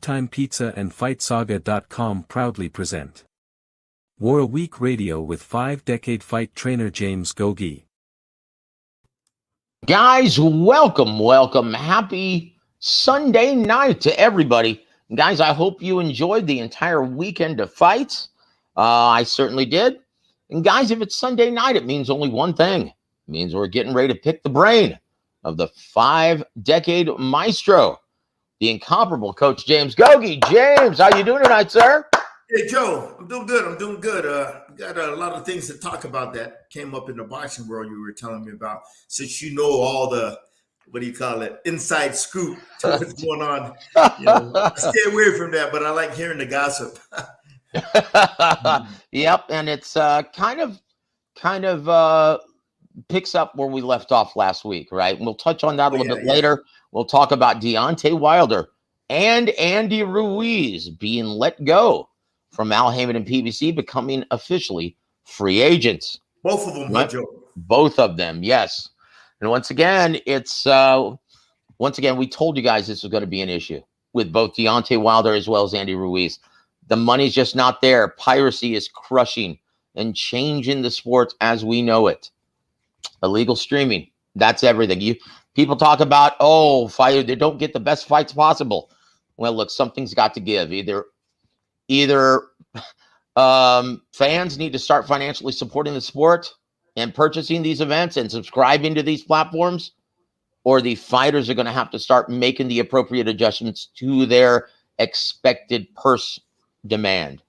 Lifetime Pizza and FightSaga.com proudly present War Week Radio with 5-decade fight trainer James Gogue. Guys, welcome. Happy Sunday night to everybody. Guys, I hope you enjoyed the entire weekend of fights. I certainly did. And guys, if it's Sunday night, it means only one thing. It means we're getting ready to pick the brain of the 5-decade maestro, the incomparable Coach James Gogue. James, how you doing tonight, sir? Hey, Joe, I'm doing good. Got a lot of things to talk about that came up in the boxing world you were telling me about. Since you know all the, inside scoop to what's going on. I stay away from that, but I like hearing the gossip. Yep, and it's kind of picks up where we left off last week, right? And we'll touch on that a little bit later. We'll talk about Deontay Wilder and Andy Ruiz being let go from Al Haymon and PBC, becoming officially free agents. Both of them, right? Joe. Both of them, yes. And once again, we told you guys this was going to be an issue with both Deontay Wilder as well as Andy Ruiz. The money's just not there. Piracy is crushing and changing the sport as we know it. Illegal streaming, that's everything. People talk about, fighter, they don't get the best fights possible. Well, look, something's got to give. Either fans need to start financially supporting the sport and purchasing these events and subscribing to these platforms, or the fighters are going to have to start making the appropriate adjustments to their expected purse demand.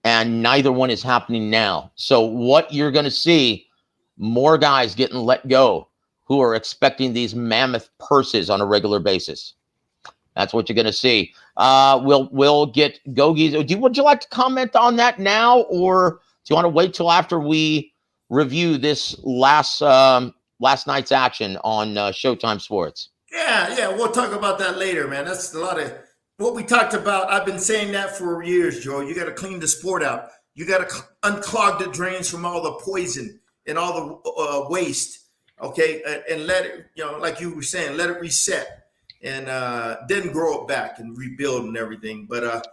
And neither one is happening now. So what you're going to see, more guys getting let go who are expecting these mammoth purses on a regular basis. That's what you're going to see. We'll get Gogue's. Would you like to comment on that now, or do you want to wait till after we review this last night's action on Showtime Sports? Yeah, we'll talk about that later, man. That's a lot of what we talked about. I've been saying that for years, Joe. You got to clean the sport out. You got to unclog the drains from all the poison and all the waste, okay? And let it, like you were saying, let it reset. And then grow it back and rebuild and everything. But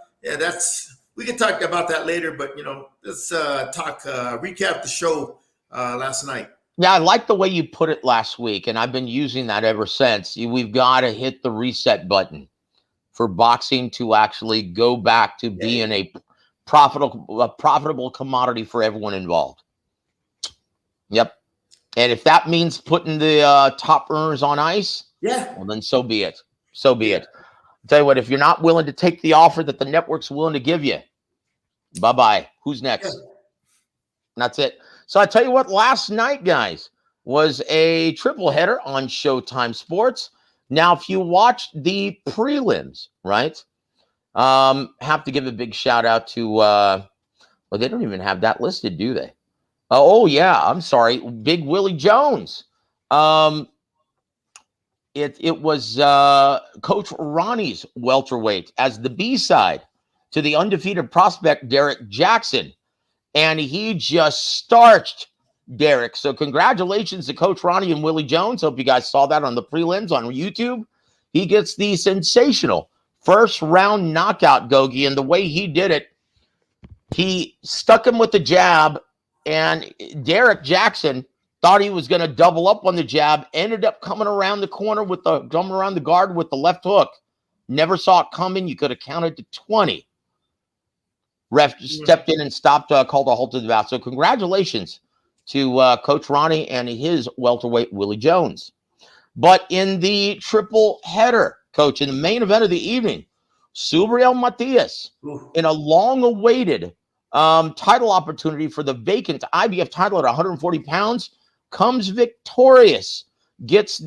we can talk about that later. But let's recap the show last night. Yeah, I like the way you put it last week, and I've been using that ever since. We've got to hit the reset button for boxing to actually go back to being a profitable commodity for everyone involved. Yep, and if that means putting the top earners on ice. Yeah. Well, then so be it. So be it. I'll tell you what, if you're not willing to take the offer that the network's willing to give you, bye-bye. Who's next? Yeah. That's it. So I tell you what, last night, guys, was a triple header on Showtime Sports. Now, if you watched the prelims, right, have to give a big shout out to, they don't even have that listed, do they? I'm sorry, Big Willie Jones. It was Coach Ronnie's welterweight as the B-side to the undefeated prospect Derek Jackson, and he just starched Derek. So congratulations to Coach Ronnie and Willie Jones. Hope you guys saw that on the prelims on YouTube. He gets the sensational first-round knockout, Gogue, and the way he did it, he stuck him with the jab, and Derek Jackson thought he was going to double up on the jab, ended up coming around the corner coming around the guard with the left hook. Never saw it coming. You could have counted to 20. Ref stepped in and stopped, called a halt to the bout. So congratulations to Coach Ronnie and his welterweight Willie Jones. But in the triple header, Coach, in the main event of the evening, Subriel Matias, in a long-awaited title opportunity for the vacant IBF title at 140 pounds, comes victorious, gets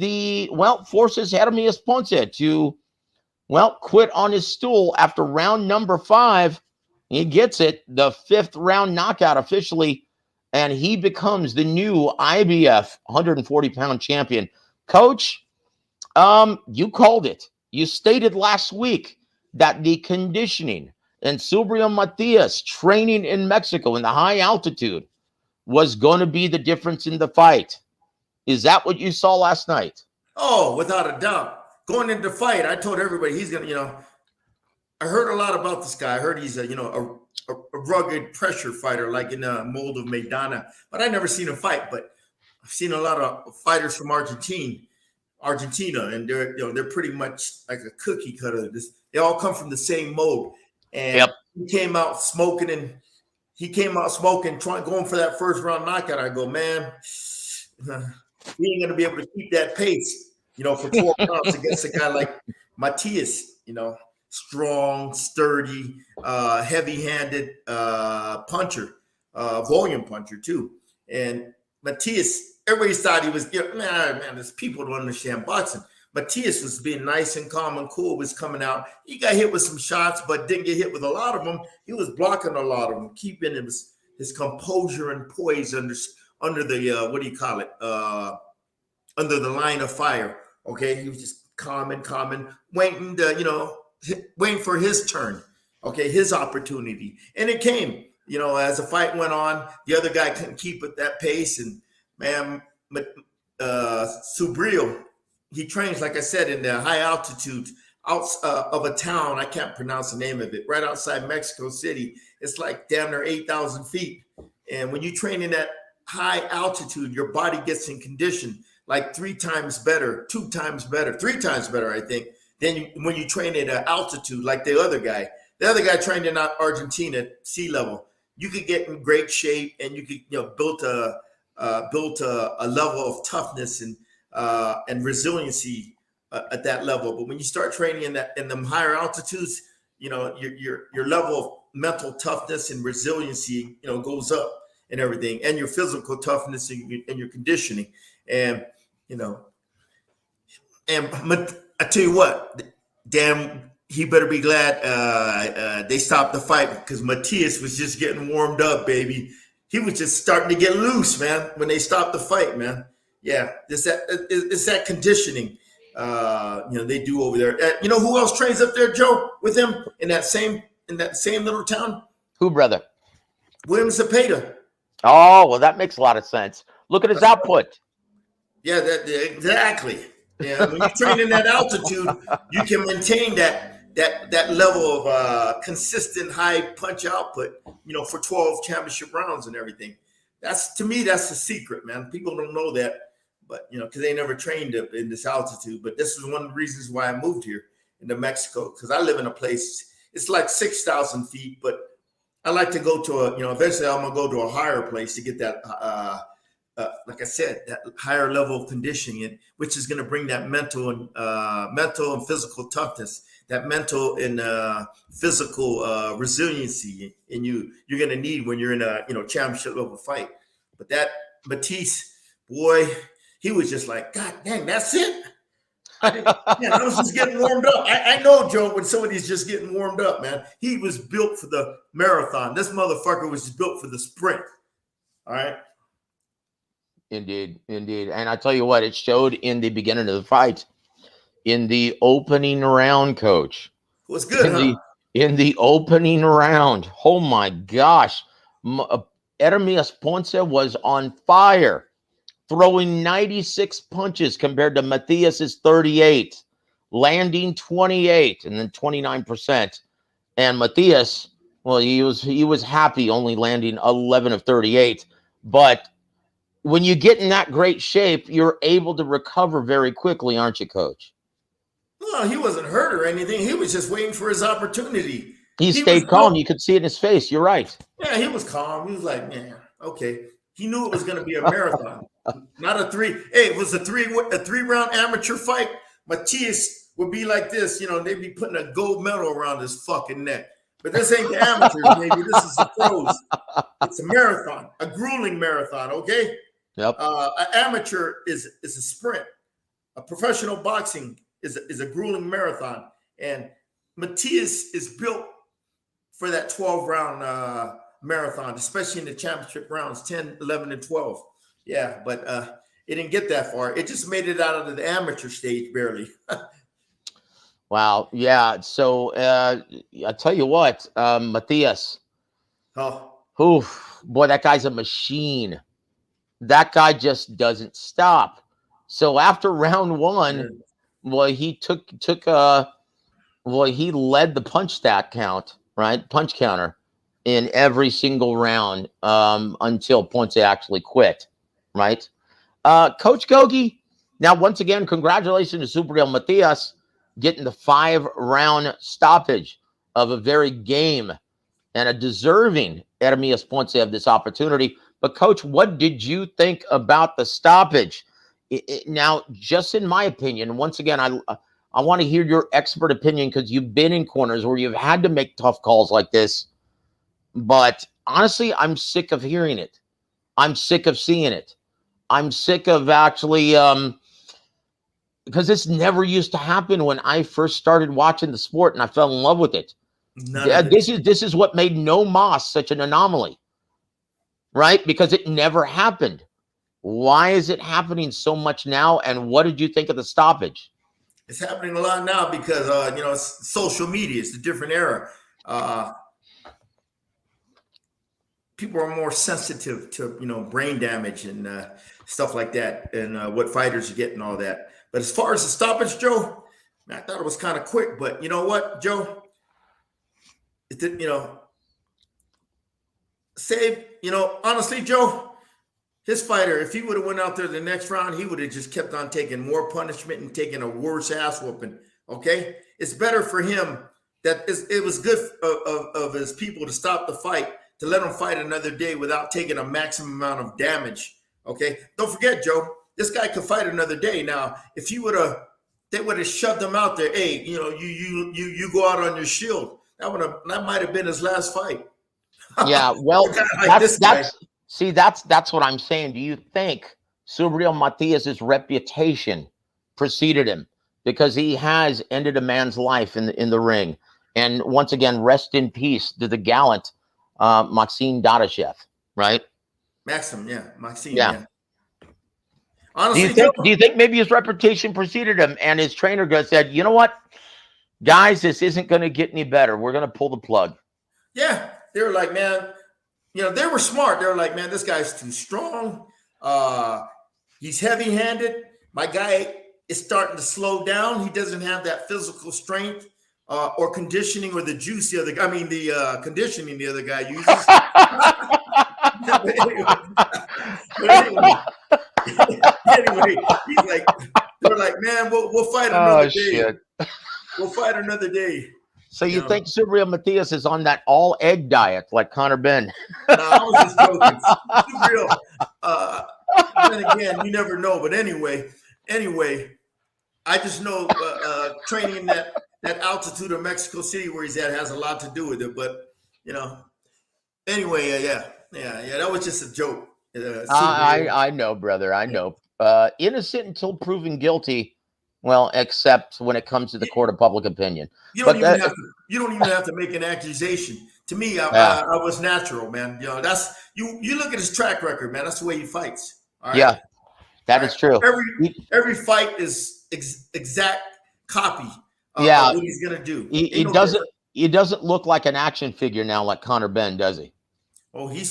forces Hermes Ponce to, quit on his stool after round number 5. He gets it, the 5th round knockout officially, and he becomes the new IBF 140-pound champion. Coach, you called it. You stated last week that the conditioning and Subriel Matias training in Mexico in the high altitude was going to be the difference in the fight. Is that what you saw last night? Oh, without a doubt. Going into the fight, I told everybody he's going to, I heard a lot about this guy. I heard he's a rugged pressure fighter, like in the mold of Maidana. But I never seen him fight. But I've seen a lot of fighters from Argentina, and they're pretty much like a cookie cutter. They all come from the same mold. And Yep. he came out smoking, going for that first round knockout. I go, man, he ain't gonna be able to keep that pace, for 12 rounds against a guy like Matias, strong, sturdy, heavy-handed puncher, volume puncher too. And Matias, everybody thought he was, man, there's people don't understand boxing. Matias was being nice and calm and cool, was coming out. He got hit with some shots, but didn't get hit with a lot of them. He was blocking a lot of them, keeping his composure and poise under the under the line of fire. Okay, he was just calm, waiting for his turn. Okay, his opportunity, and it came. As the fight went on, the other guy couldn't keep at that pace, and man, Subriel. He trains, like I said, in the high altitude out of a town. I can't pronounce the name of it. Right outside Mexico City. It's like damn near 8,000 feet. And when you train in that high altitude, your body gets in condition like 3 times better, 2 times better, 3 times better, I think, than when you train at altitude like the other guy. The other guy trained in Argentina at sea level. You could get in great shape, and you could build a level of toughness and resiliency at that level. But when you start training in them higher altitudes, your level of mental toughness and resiliency, goes up and everything, and your physical toughness and your conditioning. And, I tell you what, damn, he better be glad they stopped the fight, because Matias was just getting warmed up, baby. He was just starting to get loose, man, when they stopped the fight, man. Yeah, it's that conditioning, they do over there. Who else trains up there, Joe, with him in that same little town? Who, brother? William Zepeda. Oh, well, that makes a lot of sense. Look at his output. Yeah, exactly. Yeah, when you train in that altitude, you can maintain that level of consistent high punch output, for 12 championship rounds and everything. To me, that's the secret, man. People don't know that, but because they never trained in this altitude. But this is one of the reasons why I moved here into Mexico, because I live in a place, it's like 6,000 feet, but I like to go to eventually I'm gonna go to a higher place to get that like I said, that higher level of conditioning, which is going to bring that mental and physical toughness, that mental and physical resiliency in you're going to need when you're in a championship level fight. But that Matisse, boy, he was just like, God dang, that's it. I was just getting warmed up. I know, Joe, when somebody's just getting warmed up, man. He was built for the marathon. This motherfucker was built for the sprint. All right. Indeed. And I tell you what, it showed in the beginning of the fight. In the opening round, Coach. Was good, in the opening round. Oh, my gosh. Ermias Ponce was on fire, throwing 96 punches compared to Matias's 38, landing 28 and then 29%. And Matias, well, he was happy only landing 11 of 38. But when you get in that great shape, you're able to recover very quickly, aren't you, Coach? Well, he wasn't hurt or anything. He was just waiting for his opportunity. He stayed calm. You could see it in his face. You're right. Yeah, he was calm. He was like, man, okay. He knew it was going to be a marathon, not a 3. Hey, it was a 3-round amateur fight. Matias would be like this. They'd be putting a gold medal around his fucking neck. But this ain't the amateurs, baby. This is the pros. It's a marathon, a grueling marathon, okay? Yep. An amateur is a sprint. A professional boxing is a grueling marathon. And Matias is built for that 12-round marathon, especially in the championship rounds, 10, 11, and 12. Yeah, but it didn't get that far. It just made it out of the amateur stage barely. Wow. Yeah. So I tell you what, Matias. Oh. Oof, boy, that guy's a machine. That guy just doesn't stop. So after round 1, well, he took Well, he led the punch stat count, right? Punch counter in every single round until Ponce actually quit, right? Coach Gogue, now once again, congratulations to Superreal Matias getting the 5-round stoppage of a very game and a deserving Hermias Ponce of this opportunity. But Coach, what did you think about the stoppage? Now, just in my opinion, once again, I want to hear your expert opinion because you've been in corners where you've had to make tough calls like this. But honestly, I'm sick of hearing it. I'm sick of seeing it. I'm sick of actually, because this never used to happen when I first started watching the sport and I fell in love with it. This is what made No Mas such an anomaly, right? Because it never happened. Why is it happening so much now? And what did you think of the stoppage? It's happening a lot now because it's social media. It's a different era. People are more sensitive to brain damage and stuff like that, and what fighters are getting, all that. But as far as the stoppage, Joe, I thought it was kind of quick. But you know what, Joe? Honestly, Joe, his fighter, if he would have went out there the next round, he would have just kept on taking more punishment and taking a worse ass whooping. Okay, it's better for him that it was good of his people to stop the fight, to let him fight another day without taking a maximum amount of damage. Okay, don't forget, Joe, this guy could fight another day. Now, if they would have shoved him out there. Hey, you go out on your shield. That might have been his last fight. Yeah, well, that's what I'm saying. Do you think Superreal Matias's reputation preceded him because he has ended a man's life in the ring? And once again, rest in peace to the gallant Maxime Dadashev, right? Maxim, yeah, Maxime, yeah. Yeah. Honestly, do you think maybe his reputation preceded him and his trainer said, you know what, guys, this isn't going to get any better. We're going to pull the plug. Yeah, they were like, man, they were smart. They were like, man, this guy's too strong. He's heavy-handed. My guy is starting to slow down. He doesn't have that physical strength or conditioning or the juice the conditioning the other guy uses. Anyway, he's like, they're like, man, we'll fight another day. Shit. We'll fight another day. So you think Superreal Matias is on that all egg diet like Conor Ben? No, I was just joking. Then again, you never know. But anyway, I just know training that altitude of Mexico City where he's at has a lot to do with it. But anyway, yeah, that was just a joke. I know, brother. I know. Innocent until proven guilty. Well, except when it comes to the court of public opinion. You don't even have to make an accusation. To me, I was natural, man. That's you look at his track record, man. That's the way he fights. All right? Yeah, that is true. Every fight is exact copy of what he's gonna do. He doesn't look like an action figure now, like Conor Ben, does he? Oh, he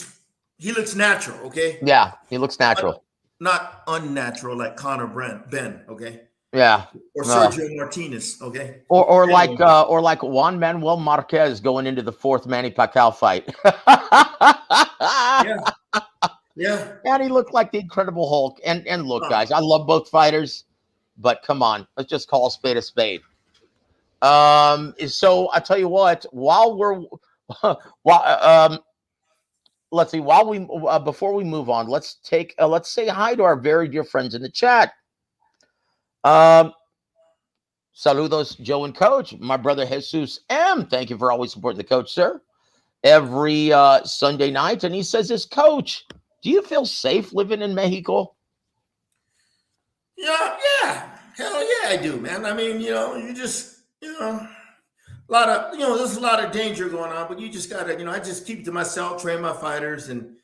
looks natural, okay? Yeah, he looks natural. Not unnatural like Conor Ben, okay? Yeah. Or Sergio Martinez, okay? Or like Juan Manuel Marquez going into the 4th Manny Pacquiao fight. Yeah. And he looked like the Incredible Hulk. And look, guys, I love both fighters, but come on, let's just call a spade a spade. So I tell you what, let's see. Before we move on, let's say hi to our very dear friends in the chat. Saludos, Joe and Coach. My brother Jesus M. Thank you for always supporting the coach, sir. Every Sunday night, and he says, "This Coach, do you feel safe living in Mexico?" Yeah, hell yeah, I do, man. I mean, you just, a lot of, there's a lot of danger going on, but you just gotta, I just keep it to myself, train my fighters, and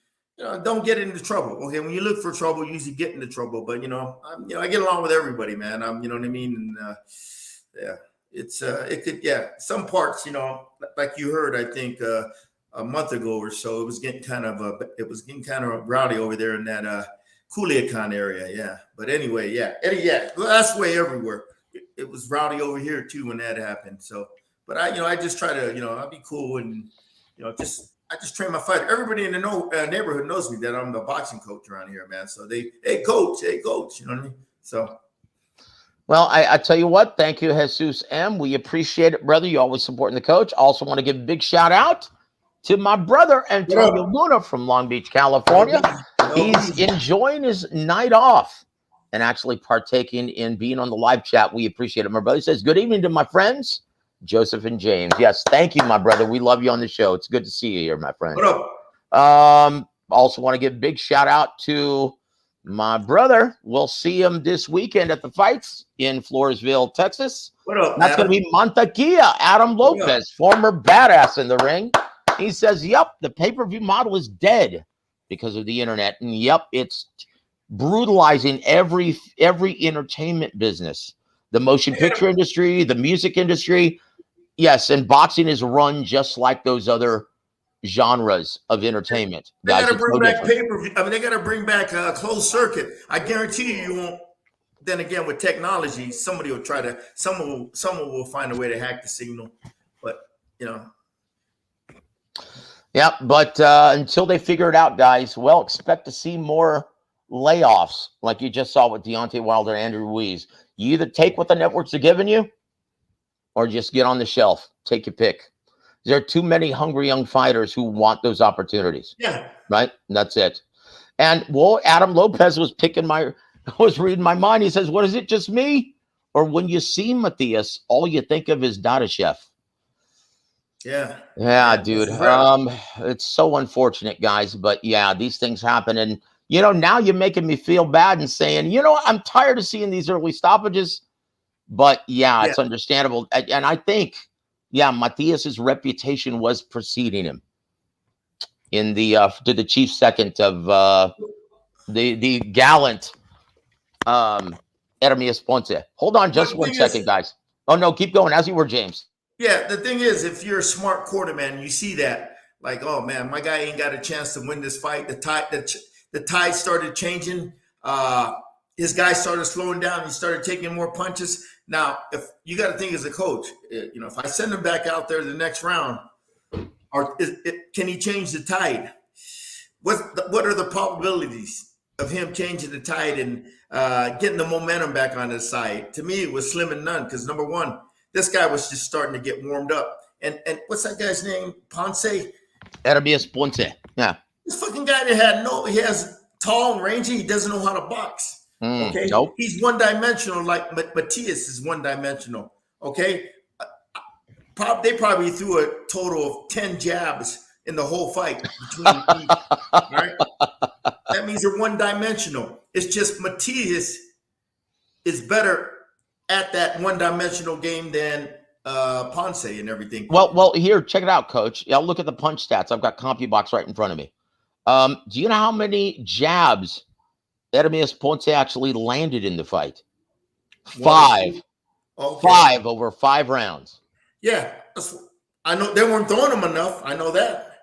don't get into trouble. Okay, when you look for trouble, you usually get into trouble. But I get along with everybody, man. You know what I mean? And it could, some parts, like you heard, I think a month ago or so, it was getting kind of rowdy over there in that Culiacan area. Yeah, but anyway, that's the way everywhere. it was rowdy over here too when that happened. So, but I just try to, I'll be cool and, I just train my fighter. Everybody in the neighborhood knows me that I'm the boxing coach around here, man. So hey coach, you know what I mean? So. Well, I tell you what, thank you, Jesus M. We appreciate it, brother. You always supporting the coach. Also want to give a big shout out to my brother, Antonio Luna from Long Beach, California. He's enjoying his night off and actually partaking in being on the live chat. We appreciate it. My brother says, good evening to my friends, Joseph and James. Yes, thank you, my brother. We love you on the show. It's good to see you here, my friend. What up? Also want to give a big shout out to my brother. We'll see him this weekend at the fights in Floresville, Texas. What up, That's going to be Montequilla, Adam Lopez, former badass in the ring. He says, yep, the pay-per-view model is dead because of the internet. And yep, it's brutalizing every entertainment business, the motion picture industry, the music industry. Yes, and boxing is run just like those other genres of entertainment. They got to bring back pay-per-view. I mean, they got to bring back a closed circuit. I guarantee you won't. Then again, with technology, somebody will try to. Someone will find a way to hack the signal. But Yeah, but until they figure it out, guys, well, expect to see more layoffs, like you just saw with Deontay Wilder and Andrew Ruiz. You either take what the networks are giving you, or just get on the shelf. Take your pick. There are too many hungry young fighters who want those opportunities. Yeah. Right? And that's it. And, well, Adam Lopez was reading my mind. He says, what is it, just me? Or when you see Matias, all you think of is Dada Chef. Yeah. Yeah, dude. It's so unfortunate, guys. But, yeah, these things happen. And, now you're making me feel bad and saying, I'm tired of seeing these early stoppages. But, yeah, it's understandable. And I think, Matias's reputation was preceding him in to the chief second of the gallant Ermias Ponce. Hold on just 1 second, guys. Oh, no, keep going. As you were, James. Yeah, the thing is, if you're a smart quarterman, you see that, like, oh, man, my guy ain't got a chance to win this fight. The tide started changing. His guy started slowing down. He started taking more punches. Now, if you got to think as a coach, if I send him back out there the next round, can he change the tide? What are the probabilities of him changing the tide and getting the momentum back on his side? To me, it was slim and none because, number one, this guy was just starting to get warmed up. And what's that guy's name? Ponce? Ermias Ponce. Yeah. This fucking guy that he has tall and rangy. He doesn't know how to box. Okay, nope. He's one-dimensional, like Matias is one-dimensional. Okay, they probably threw a total of 10 jabs in the whole fight between each. All right, that means they're one-dimensional. It's just Matias is better at that one-dimensional game than Ponce and everything. Well, here, check it out, Coach. I'll look at the punch stats. I've got CompuBox right in front of me. Do you know how many jabs Ermias Ponce actually landed in the fight? 5. Okay. 5 over 5 rounds. Yeah, I know they weren't throwing him enough. I know that.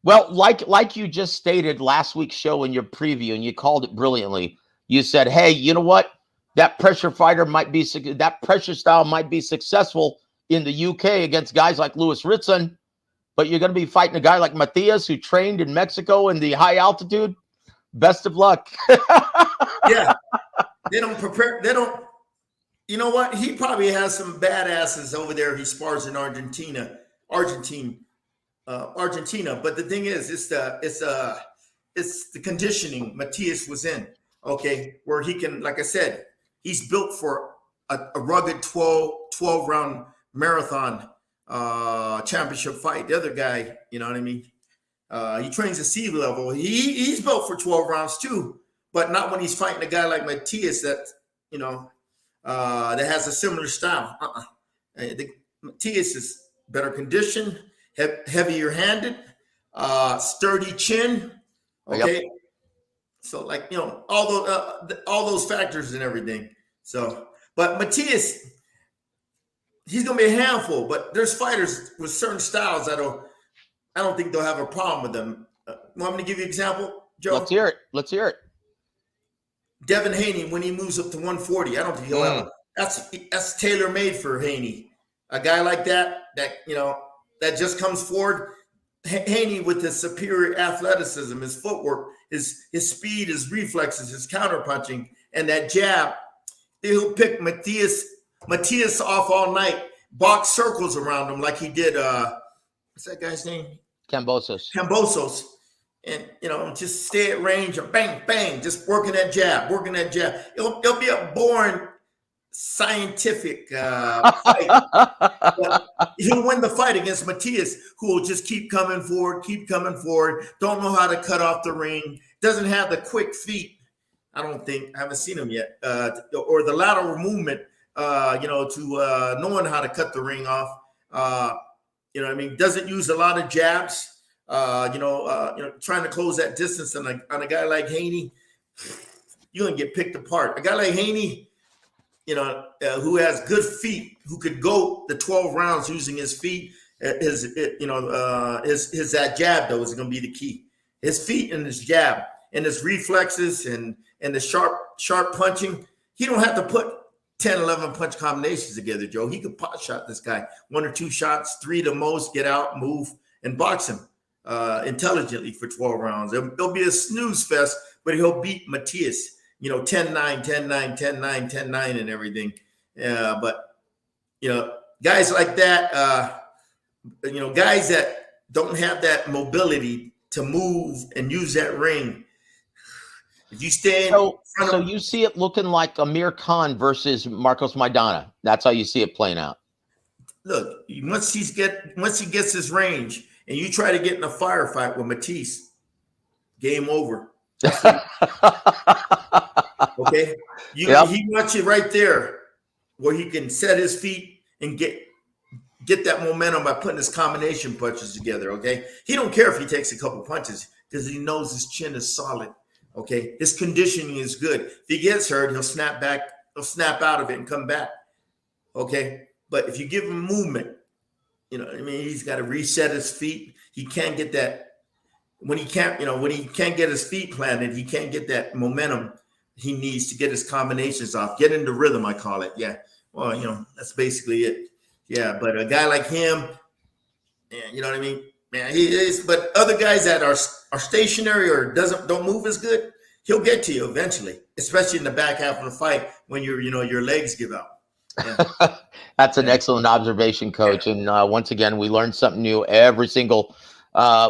Well, like you just stated last week's show in your preview, and you called it brilliantly. You said, "Hey, you know what? That pressure style might be successful in the UK against guys like Louis Ritson, but you're going to be fighting a guy like Matias who trained in Mexico in the high altitude. Best of luck." Yeah, they don't prepare. They don't. You know what? He probably has some badasses over there. He spars in Argentina. But the thing is, it's the conditioning Matias was in. Okay, where he can, like I said, he's built for a rugged 12 round marathon championship fight. The other guy, you know what I mean? He trains at sea level. He's built for 12 rounds too, but not when he's fighting a guy like Matias that, that has a similar style. Matias is better conditioned, heavier handed, sturdy chin. Okay. Yep. So all those factors and everything. So, but Matias, he's going to be a handful, but there's fighters with certain styles I don't think they'll have a problem with them. Want me to give you an example, Joe? Let's hear it. Devin Haney, when he moves up to 140, I don't think he'll have that's tailor made for Haney. A guy like that that just comes forward. Haney with his superior athleticism, his footwork, his speed, his reflexes, his counterpunching, and that jab. He'll pick Matias off all night, box circles around him like he did. What's that guy's name? Cambosos. And just stay at range and bang, bang, just working that jab. It'll be a boring scientific fight. But he'll win the fight against Matias, who will just keep coming forward, don't know how to cut off the ring, doesn't have the quick feet. I haven't seen him yet, or the lateral movement, to knowing how to cut the ring off. Doesn't use a lot of jabs. Trying to close that distance on a guy like Haney, you're gonna get picked apart. A guy like Haney, who has good feet, who could go the 12 rounds using his feet. His that jab though is gonna be the key. His feet and his jab and his reflexes and the sharp punching. He don't have to put 10, 11 punch combinations together, Joe. He could pot shot this guy 1 or 2 shots, 3 the most, get out, move, and box him intelligently for 12 rounds. It'll be a snooze fest, but he'll beat Matias, 10-9, 10-9, 10-9, 10-9 and everything. But guys like that, guys that don't have that mobility to move and use that ring. If you stay in so you see it looking like Amir Khan versus Marcos Maidana. That's how you see it playing out. Look, once he gets his range, and you try to get in a firefight with Matias, game over. Okay, he wants you right there where he can set his feet and get that momentum by putting his combination punches together. Okay, he don't care if he takes a couple punches because he knows his chin is solid. Okay, his conditioning is good. If he gets hurt, he'll snap back. He'll snap out of it and come back. Okay, but if you give him movement, he's got to reset his feet. He can't get that when he can't get his feet planted. He can't get that momentum he needs to get his combinations off. Get into rhythm, I call it. Yeah. Well, that's basically it. Yeah. But a guy like him, you know what I mean? Man, he is. But other guys that are stationary or don't move as good, he'll get to you eventually, especially in the back half of the fight when your legs give out. Yeah. That's an excellent observation, Coach. And once again, we learn something new every single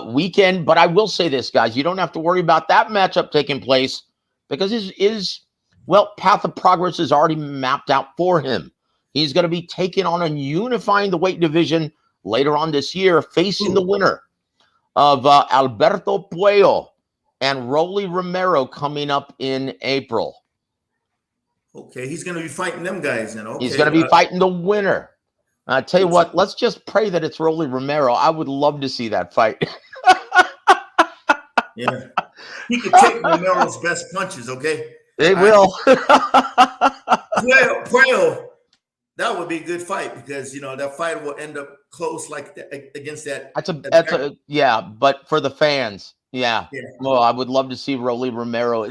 weekend. But I will say this, guys, you don't have to worry about that matchup taking place because his path of progress is already mapped out for him. He's going to be taking on and unifying the weight division later on this year, facing the winner of Alberto Puello and Rolly Romero coming up in April. Okay, he's going to be fighting them guys then. Okay. He's going to be fighting the winner. I tell you what, let's just pray that it's Rolly Romero. I would love to see that fight. Yeah. He could take Romero's best punches, okay? They will. Puello, that would be a good fight because, that fight will end up close like that, against that. But for the fans, yeah. Well, I would love to see Rolly Romero.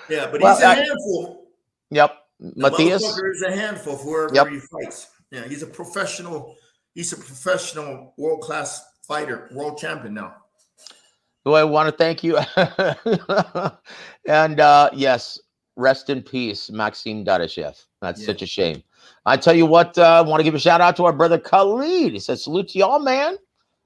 Yeah, but he's a handful. Yep. Matias is a handful for wherever he fights. Yeah, he's a professional. He's a professional, world-class fighter, world champion now. Well, I want to thank you. And yes, rest in peace, Maxim Dadashev. That's such a shame. I tell you what, I want to give a shout out to our brother Khalid. He says, salute to y'all, man.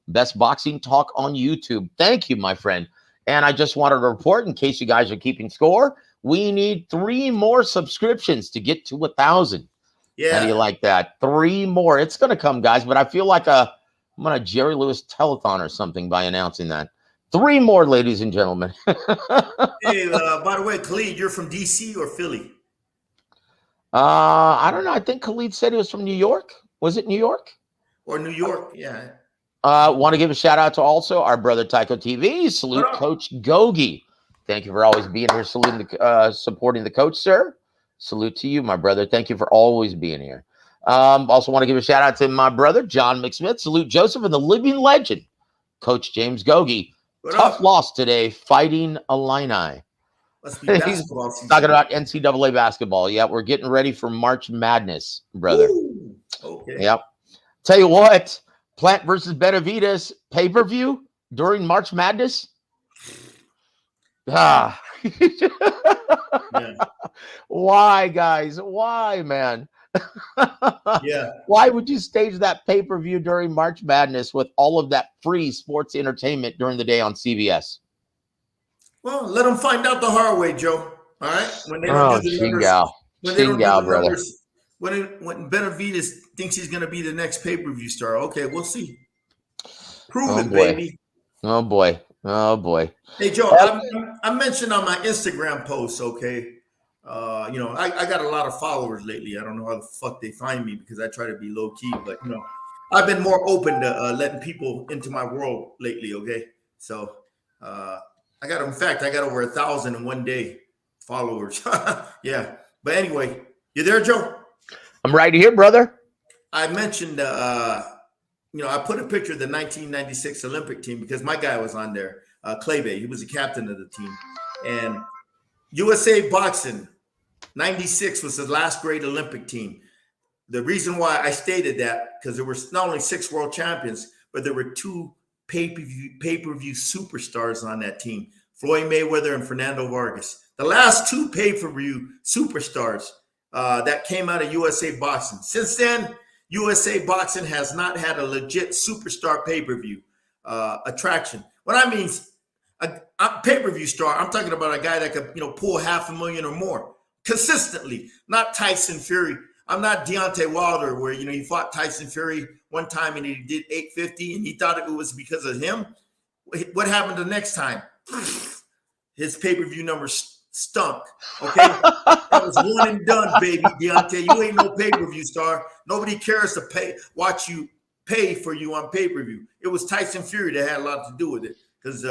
Best boxing talk on YouTube. Thank you, my friend. And I just wanted to report, in case you guys are keeping score, we need 3 more subscriptions to get to 1,000. Yeah. How do you like that? 3 more. It's going to come, guys, but I feel like I'm on a Jerry Lewis telethon or something by announcing that. 3 more, ladies and gentlemen. Hey, by the way, Khalid, you're from D.C. or Philly? I don't know. I think Khalid said he was from New York. Was it New York? Or New York, yeah. Want to give a shout out to also our brother Tycho TV. Salute Coach Gogue. Thank you for always being here, supporting the coach, sir. Salute to you, my brother. Thank you for always being here. Also want to give a shout out to my brother, John McSmith. Salute Joseph and the living legend, Coach James Gogue. Tough loss today, fighting Illini. Must be He's basketball season. talking about NCAA basketball. Yeah, we're getting ready for March Madness, brother. Ooh, okay. Yep. Tell you what, Plant versus Benavides pay-per-view during March Madness. Ah. Yeah. Why, guys? Why, man? Yeah. Why would you stage that pay-per-view during March Madness with all of that free sports entertainment during the day on CBS? Well, let them find out the hard way, Joe. All right. When they don't do the numbers, when they don't do the brother. numbers, when Benavides thinks he's going to be the next pay-per-view star, okay, we'll see. Prove it, boy. baby. Oh boy. Oh boy. Hey, Joe, I mentioned on my Instagram post, okay. I got a lot of followers lately. I don't know how the fuck they find me because I try to be low key, but I've been more open to letting people into my world lately. Okay, so I got over 1,000 in one day followers. Yeah, but anyway, you there, Joe? I'm right here, brother. I mentioned, I put a picture of the 1996 Olympic team because my guy was on there, Clay Bay. He was the captain of the team, and USA Boxing 96 was the last great Olympic team. The reason why I stated that, because there were not only 6 world champions, but there were 2 pay-per-view superstars on that team, Floyd Mayweather and Fernando Vargas. The last 2 pay-per-view superstars that came out of USA Boxing. Since then, USA Boxing has not had a legit superstar pay-per-view attraction. What I mean, a pay-per-view star, I'm talking about a guy that could, pull $500,000 or more consistently, not Tyson Fury. I'm not Deontay Wilder, where he fought Tyson Fury one time and he did 850 and he thought it was because of him. What happened the next time? His pay-per-view numbers stunk. Okay, that was one and done, baby. Deontay, you ain't no pay-per-view star. Nobody cares to watch you pay for you on pay-per-view. It was Tyson Fury that had a lot to do with it. Because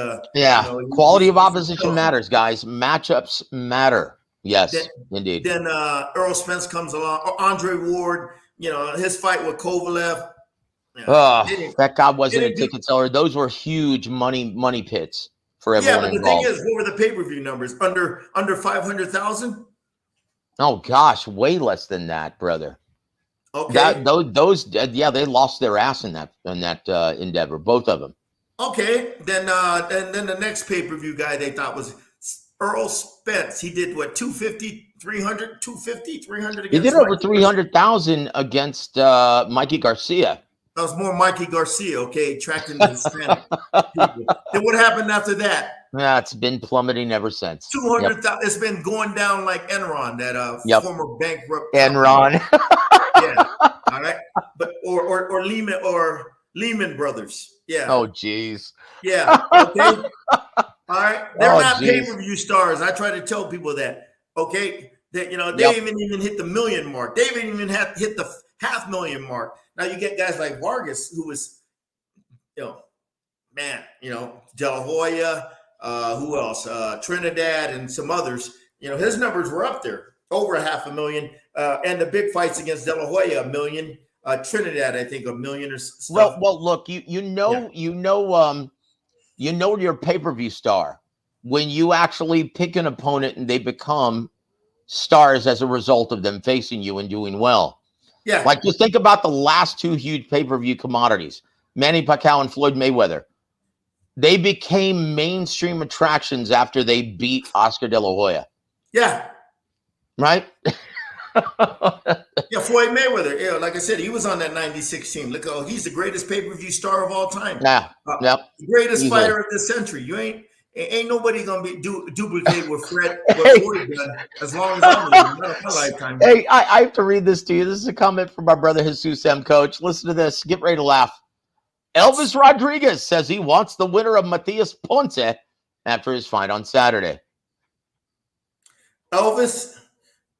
quality of opposition matters, guys. Matchups matter. Yes, indeed. Then Earl Spence comes along. Andre Ward, his fight with Kovalev. That guy wasn't a ticket seller. Those were huge money pits for everyone involved. Yeah, but the thing is, what were the pay-per-view numbers? Under 500,000? Oh gosh, way less than that, brother. Okay. They lost their ass in that endeavor, both of them. Okay, then the next pay-per-view guy they thought was Earl Spence. He did what, 250, 300, 250, 300 against He did over 300,000 against Mikey Garcia. That was more Mikey Garcia, okay, attracting the Hispanic people. Then what happened after that? Yeah, it's been plummeting ever since. 200,000. Yep. It's been going down like Enron, that former bankrupt. Enron. Yeah. All right. But or Lehman Brothers. Yeah. Oh, geez. Yeah. Okay. All right. They're not pay-per-view stars. I try to tell people that. Okay. That they haven't even hit the million mark. They haven't even hit the 500,000 mark. Now you get guys like Vargas, who was, De La Hoya, who else? Trinidad and some others. His numbers were up there, over 500,000. And the big fights against De La Hoya, $1 million. Trinidad, I think, $1 million or stuff. Well, look, you know your pay-per-view star when you actually pick an opponent and they become stars as a result of them facing you and doing well. Yeah. Like, just think about the last 2 huge pay-per-view commodities, Manny Pacquiao and Floyd Mayweather. They became mainstream attractions after they beat Oscar De La Hoya. Yeah. Right? Yeah, Floyd Mayweather. Yeah, like I said, he was on that 96 team. Look, he's the greatest pay-per-view star of all time. Yeah. The greatest fighter of the century. You ain't nobody gonna be duplicate with Fred what Floyd done as long as I'm living. Not my lifetime. Hey, I have to read this to you. This is a comment from our brother Jesus M. Coach. Listen to this. Get ready to laugh. Elvis Rodriguez says he wants the winner of Matias Ponce after his fight on Saturday. Elvis,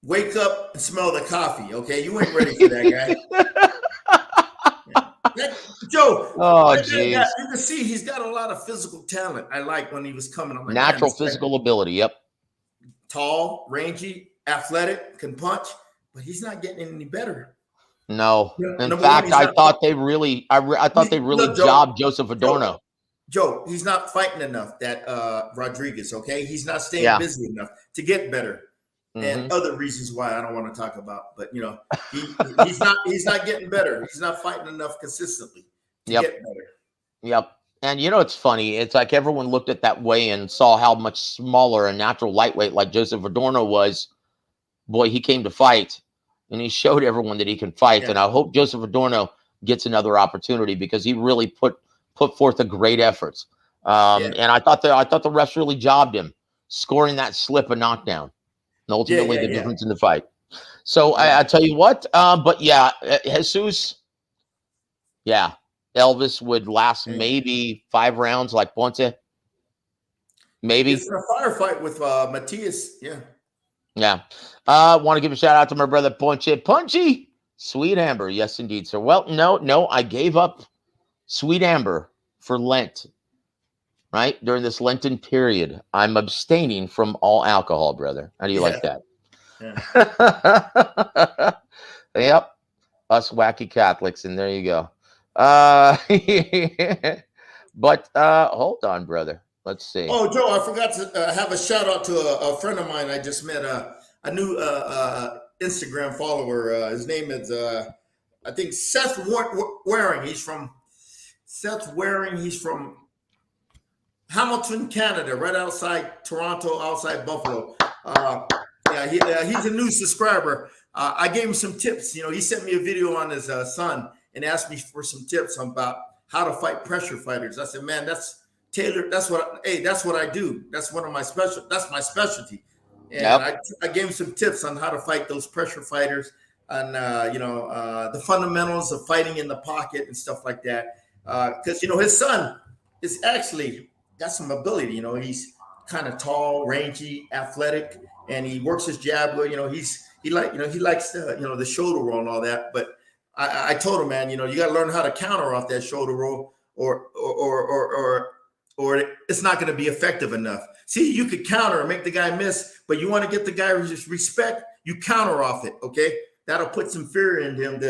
wake up and smell the coffee, okay? You ain't ready for that guy. Joe, geez. You can see he's got a lot of physical talent. I like when he was coming. I'm like, natural physical ability, yep. Tall, rangy, athletic, can punch, but he's not getting any better. No. In fact, I thought they really jobbed Joseph Adorno. Joe, he's not fighting enough. That Rodriguez, okay, he's not staying Yeah. busy enough to get better, and Hmm. other reasons why I don't want to talk about. But he's not getting better. He's not fighting enough consistently to Yep. get better. Yep. And it's funny. It's like everyone looked at that weigh and saw how much smaller a natural lightweight like Joseph Adorno was. Boy, he came to fight, and he showed everyone that he can fight. Yeah, And I hope Joseph Adorno gets another opportunity because he really put forth a great effort. yeah, And I thought the refs really jobbed him, scoring that slip a knockdown, and yeah, ultimately yeah, the yeah, difference in the fight. So yeah. I tell you what, but yeah, Jesus, yeah, Elvis would last Yeah. maybe 5 rounds like Ponce, He gets maybe. in a firefight with Matias. Yeah, Yeah. Want to give a shout out to my brother Ponce. Punchy, Sweet Amber. Yes, indeed, sir. Well, no, I gave up Sweet Amber for Lent, right? During this Lenten period. I'm abstaining from all alcohol, brother. How do you like yeah, that? yeah. Yep. Us wacky Catholics, and there you go. Uh, but hold on, brother. Let's see. Oh, Joe, I forgot to have a shout out to a friend of mine I just met, a new Instagram follower. His name is, I think, Waring. Seth Waring. He's from Hamilton, Canada, right outside Toronto, outside Buffalo. Yeah, he's a new subscriber. I gave him some tips. He sent me a video on his son and asked me for some tips about how to fight pressure fighters. I said, man, that's tailored. That's what I do. That's that's my specialty. And Yep. I gave him some tips on how to fight those pressure fighters and the fundamentals of fighting in the pocket and stuff like that. Because his son is actually got some ability. He's kind of tall, rangy, athletic, and he works his jab well. He likes the shoulder roll and all that. But I told him, man, you got to learn how to counter off that shoulder roll, or it's not going to be effective enough. See, you could counter and make the guy miss, but you want to get the guy just respect. You counter off it, okay? That'll put some fear in him.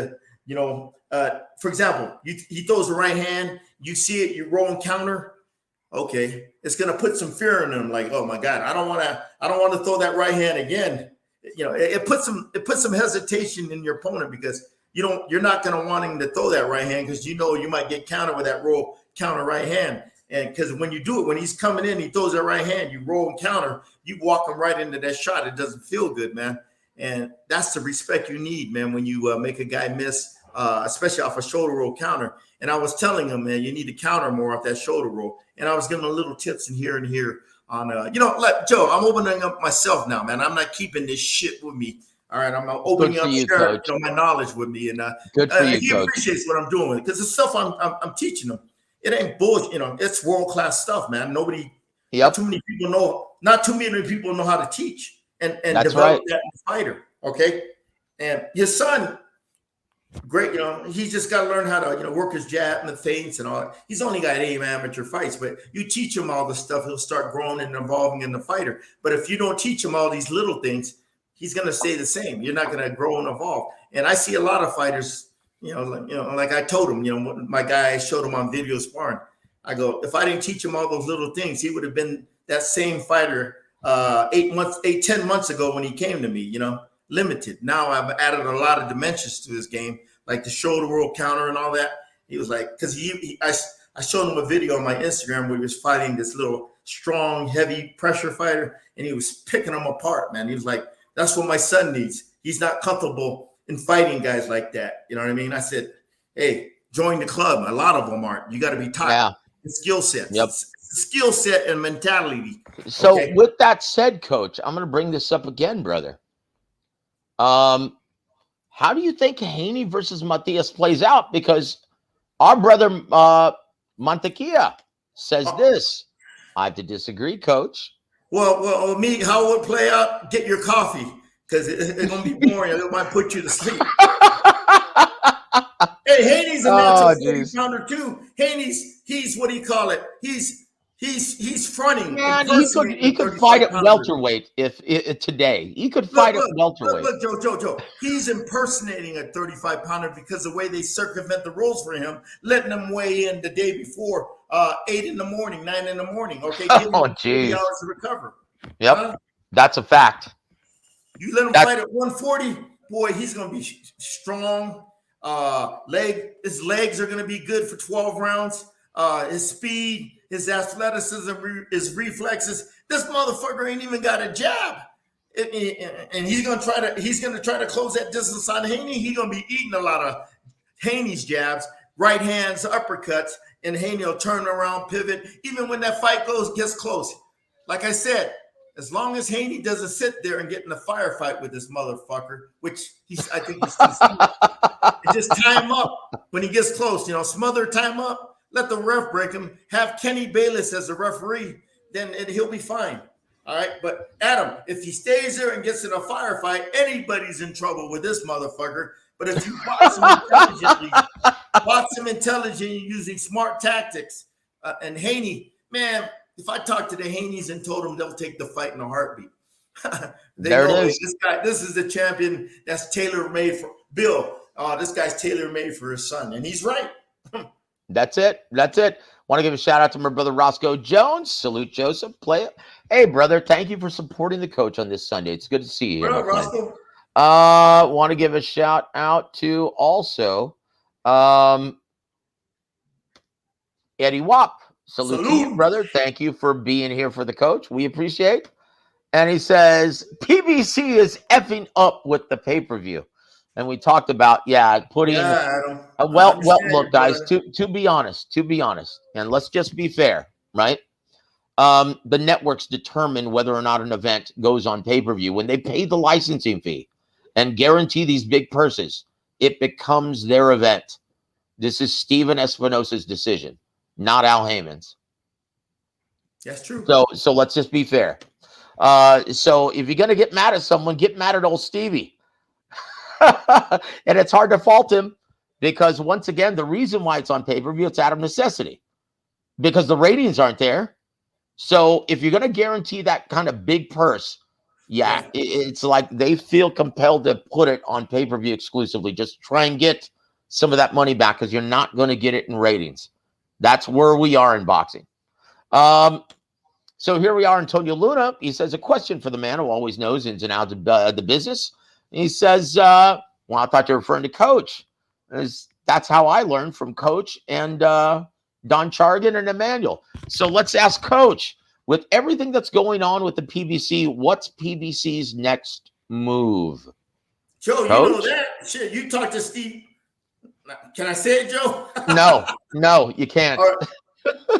For example, he throws the right hand, you see it, you roll and counter. Okay, it's gonna put some fear in him. Like, oh my God, I don't want to throw that right hand again. It puts some hesitation in your opponent because you're not gonna want him to throw that right hand because you might get countered with that roll counter right hand. And because when you do it, when he's coming in, he throws that right hand, you roll and counter, you walk him right into that shot. It doesn't feel good, man. And that's the respect you need, man, when you make a guy miss, especially off a shoulder roll counter. And I was telling him, man, you need to counter more off that shoulder roll. And I was giving him little tips in here and here on, like Joe, I'm opening up myself now, man. I'm not keeping this shit with me. All right, I'm opening up, sharing my knowledge with me, and Good for you, he Coach. appreciates what I'm doing because the stuff I'm teaching him, it ain't bullshit. It's world class stuff, man. Not too many people know how to teach and That's develop right. that in a fighter. Okay, and his son, great. He's just got to learn how to work his jab and the feints and all that. He's only got 8 amateur fights, but you teach him all the stuff, he'll start growing and evolving in the fighter. But if you don't teach him all these little things, he's going to stay the same. You're not going to grow and evolve. And I see a lot of fighters, like I told him, my guy showed him on video sparring. I go, if I didn't teach him all those little things, he would have been that same fighter 10 months ago when he came to me, limited. Now I've added a lot of dimensions to his game, like the shoulder roll counter and all that. He was like, because I showed him a video on my Instagram where he was fighting this little strong, heavy pressure fighter, and he was picking them apart, man. He was like, that's what my son needs. He's not comfortable in fighting guys like that. You know what I mean? I said, hey, join the club. A lot of them aren't. You got to be taught the skill sets. Yep. Skill set and mentality. So with that said, Coach, I'm going to bring this up again, brother. How do you think Haney versus Matias plays out? Because our brother Montequia says this. I have to disagree, Coach. Well, me, how it would play out? Get your coffee because it's gonna be boring. It might put you to sleep. Hey, Haney's a natural 40 pounder too. Haney's, he's what do you call it? He's He's fronting, Man, impersonating he a could fight 35 at pounder. welterweight if today. He could Look, fight at look, welterweight. look, Joe. He's impersonating a 35 pounder because the way they circumvent the rules for him, letting him weigh in the day before, 8 in the morning, 9 in the morning. Okay, giving Oh, him 40 jeez. hours to recover. Yep, that's a fact. You let him fight at 140, boy, he's going to be strong. His legs are going to be good for 12 rounds. His speed, his athleticism, his reflexes. This motherfucker ain't even got a jab. And he's gonna try to close that distance on Haney. He's gonna be eating a lot of Haney's jabs, right hands, uppercuts, and Haney will turn around, pivot. Even when that fight gets close, like I said, as long as Haney doesn't sit there and get in a firefight with this motherfucker, which I think he's too smart. Just tie him up when he gets close. Smother, tie him up, let the ref break him. Have Kenny Bayless as the referee, then he'll be fine. All right, but Adam, if he stays there and gets in a firefight, anybody's in trouble with this motherfucker. But if you box him intelligently using smart tactics, and Haney, man, if I talk to the Haneys and told them they'll take the fight in a heartbeat, there it is. This is the champion that's tailor-made for Bill. This guy's tailor-made for his son, and he's right. That's it. Want to give a shout out to my brother Roscoe Jones. Salute Joseph. Play it. Hey, brother, thank you for supporting the coach on this Sunday. It's good to see you. What up, Roscoe? Want to give a shout out to also Eddie Wap. Salute to you, brother. Thank you for being here for the coach. We appreciate. And he says, PBC is effing up with the pay-per-view. And we talked about, putting look, guys, to be honest, and let's just be fair, right? The networks determine whether or not an event goes on pay-per-view. When they pay the licensing fee and guarantee these big purses, it becomes their event. This is Steven Espinosa's decision, not Al Heyman's. That's true. So let's just be fair. So if you're going to get mad at someone, get mad at old Stevie. And it's hard to fault him because, once again, the reason why it's on pay-per-view, it's out of necessity because the ratings aren't there. So if you're going to guarantee that kind of big purse, it's like they feel compelled to put it on pay-per-view exclusively. Just try and get some of that money back because you're not going to get it in ratings. That's where we are in boxing. So here we are, Antonio Luna. He says, a question for the man who always knows ins and outs of the business. He says, I thought you were referring to Coach. That's how I learned from Coach and Don Chargan and Emmanuel. So let's ask Coach, with everything that's going on with the PBC, what's PBC's next move? Joe, Coach? You know that? Shit, you talk to Steve. Can I say it, Joe? No, you can't. All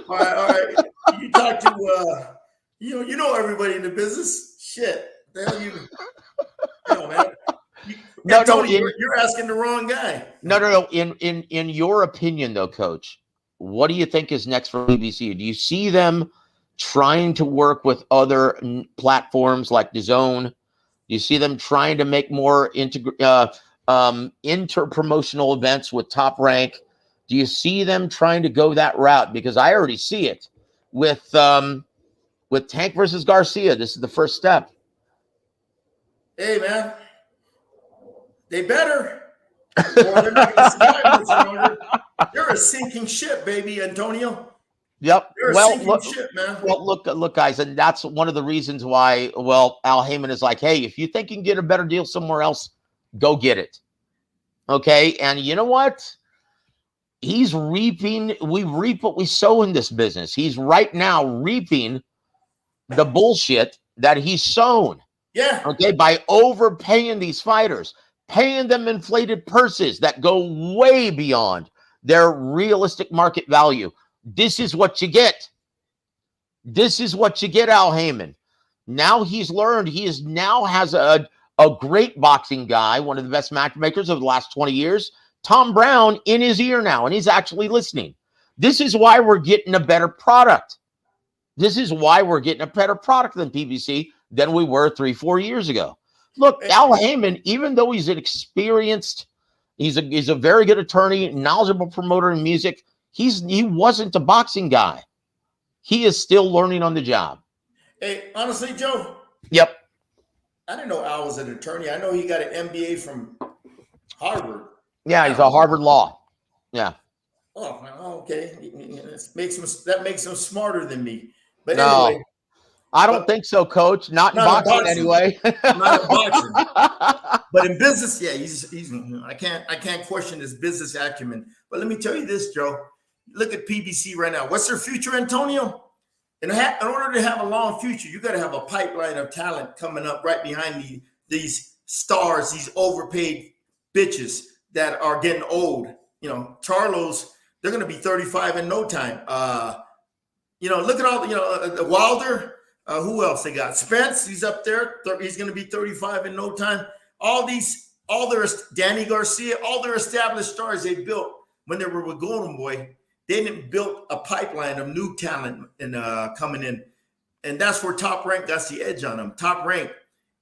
right. You talk to, you know everybody in the business. Shit, the hell you... No, man. You're asking the wrong guy. No. In your opinion, though, Coach, what do you think is next for BBC? Do you see them trying to work with other platforms like DAZN? Do you see them trying to make more inter-promotional events with Top Rank? Do you see them trying to go that route? Because I already see it with Tank versus Garcia. This is the first step. Hey, man, they better. Or they're not going to survive much longer. You're a sinking ship, baby, Antonio. Yep. You're a sinking ship, man. Well, look, guys, and that's one of the reasons why, Al Heyman is like, hey, if you think you can get a better deal somewhere else, go get it. Okay? And you know what? He's reaping. We reap what we sow in this business. He's right now reaping the bullshit that he's sown. Yeah. Okay, by overpaying these fighters, paying them inflated purses that go way beyond their realistic market value. This is what you get. This is what you get, Al Heyman. Now he's learned. He has a great boxing guy, one of the best matchmakers of the last 20 years, Tom Brown, in his ear now, and he's actually listening. This is why we're getting a better product. This is why we're getting a better product than PBC than we were 3-4 years ago. Look, Al Heyman, even though he's an experienced, he's a very good attorney, knowledgeable promoter in music, he wasn't a boxing guy. he is still learning on the job. Hey, honestly, Joe, Yep. I didn't know Al was an attorney. I know he got an MBA from Harvard. Yeah, he's a Harvard Law. Yeah. Oh, okay. That makes him smarter than me. But No, anyway, I don't think so, Coach. Not in not in boxing boxing. anyway. Not in boxing. But in business, yeah, he's I can't question his business acumen. But let me tell you this, Joe. Look at PBC right now. What's their future, Antonio? In order to have a long future, you got to have a pipeline of talent coming up right behind these stars, these overpaid bitches that are getting old. You know, Charlos, they're going to be 35 in no time. Look at all the Wilder. Who else they got? Spence, he's up there. He's going to be 35 in no time. All their Danny Garcia, all their established stars they built when they were with Golden Boy. They didn't build a pipeline of new talent and coming in. And that's where Top Rank got the edge on them. Top Rank,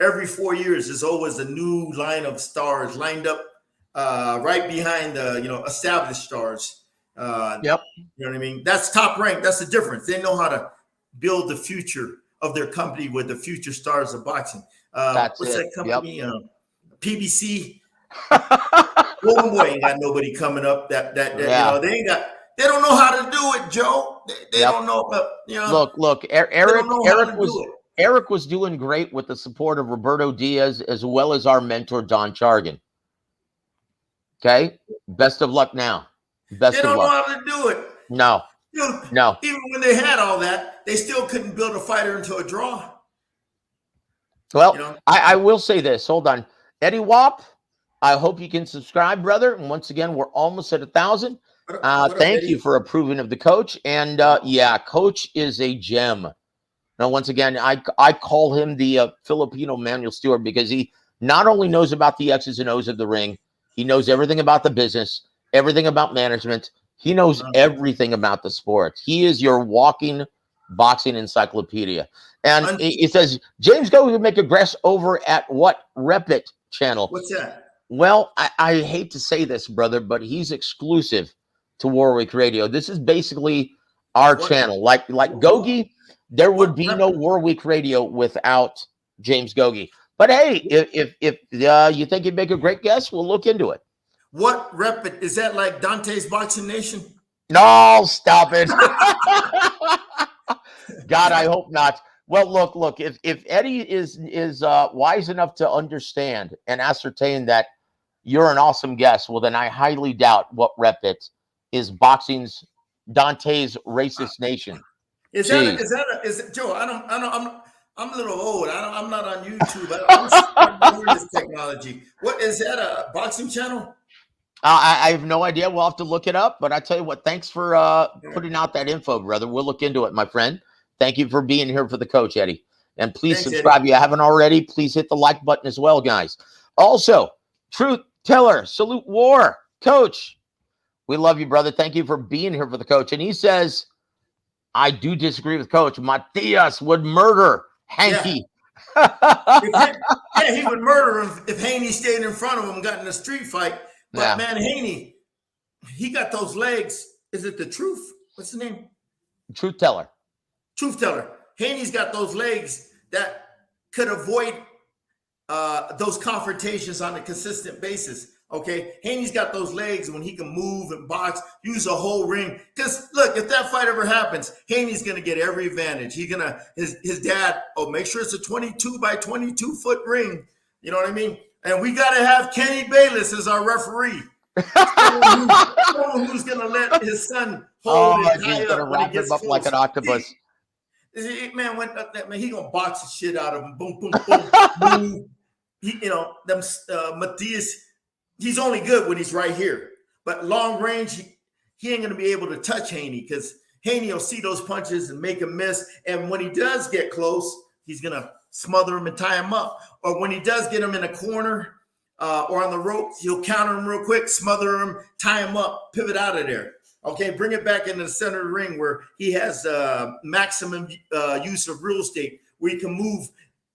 every 4 years, is always a new line of stars lined up right behind the established stars. Yep. You know what I mean? That's Top Rank. That's the difference. They know how to build the future of their company with the future stars of boxing. What's that company? Yep. PBC. Golden Boy ain't got nobody coming up that they don't know how to do it, Joe. They don't know. Look. Eric was doing great with the support of Roberto Diaz as well as our mentor Don Chargan. Okay, best of luck now. They don't know how to do it. No. No. Even when they had all that, they still couldn't build a fighter into a draw. Well, I will say this. Hold on. Eddie Wap, I hope you can subscribe, brother. And once again, we're almost at 1,000. Thank you for approving of the coach. And Coach is a gem. Now, once again, I call him the Filipino Manuel Stewart because he not only knows about the X's and O's of the ring, he knows everything about the business, everything about management. He knows everything about the sport. He is your walking boxing encyclopedia. And it says, James Gogue would make a guest over at what Repit channel? What's that? Well, I hate to say this, brother, but he's exclusive to Warwick Radio. This is basically our channel. Like Gogue, there would be no Warwick Radio without James Gogue. But hey, if you think he'd make a great guest, we'll look into it. What Repit? Is that like Dante's Boxing Nation? No, stop it. God, I hope not. Well, look. If Eddie is wise enough to understand and ascertain that you're an awesome guest, well, then I highly doubt what Repit is boxing's Dante's racist nation. Is it Joe? I'm a little old. I'm not on YouTube. I'm learning this technology. What is that? A boxing channel? I have no idea. We'll have to look it up. But I tell you what, thanks for putting out that info, brother. We'll look into it, my friend. Thank you for being here for the coach, Eddie. And please subscribe if you haven't already. Please hit the like button as well, guys. Also, Truth Teller, Salute War. Coach, we love you, brother. Thank you for being here for the coach. And he says, I do disagree with Coach. Matias would murder Haney. He would murder him if Haney stayed in front of him and got in a street fight. But man, Haney, he got those legs. Is it the Truth? What's the name? Truth Teller. Truth Teller. Haney's got those legs that could avoid those confrontations on a consistent basis. Okay, Haney's got those legs when he can move and box, use a whole ring. Because look, if that fight ever happens, Haney's gonna get every advantage. His dad. Oh, make sure it's a 22 by 22 foot ring. You know what I mean? And we gotta have Kenny Bayless as our referee. Someone who's gonna let his son hold it high up when he gets up close. like an octopus. Man, he gonna box the shit out of him. Boom, boom, boom, move. Matias. He's only good when he's right here. But long range, he ain't going to be able to touch Haney because Haney will see those punches and make him miss. And when he does get close, he's going to smother him and tie him up. Or when he does get him in a corner or on the ropes, he'll counter him real quick, smother him, tie him up, pivot out of there. Okay, bring it back into the center of the ring where he has maximum use of real estate, where he can move,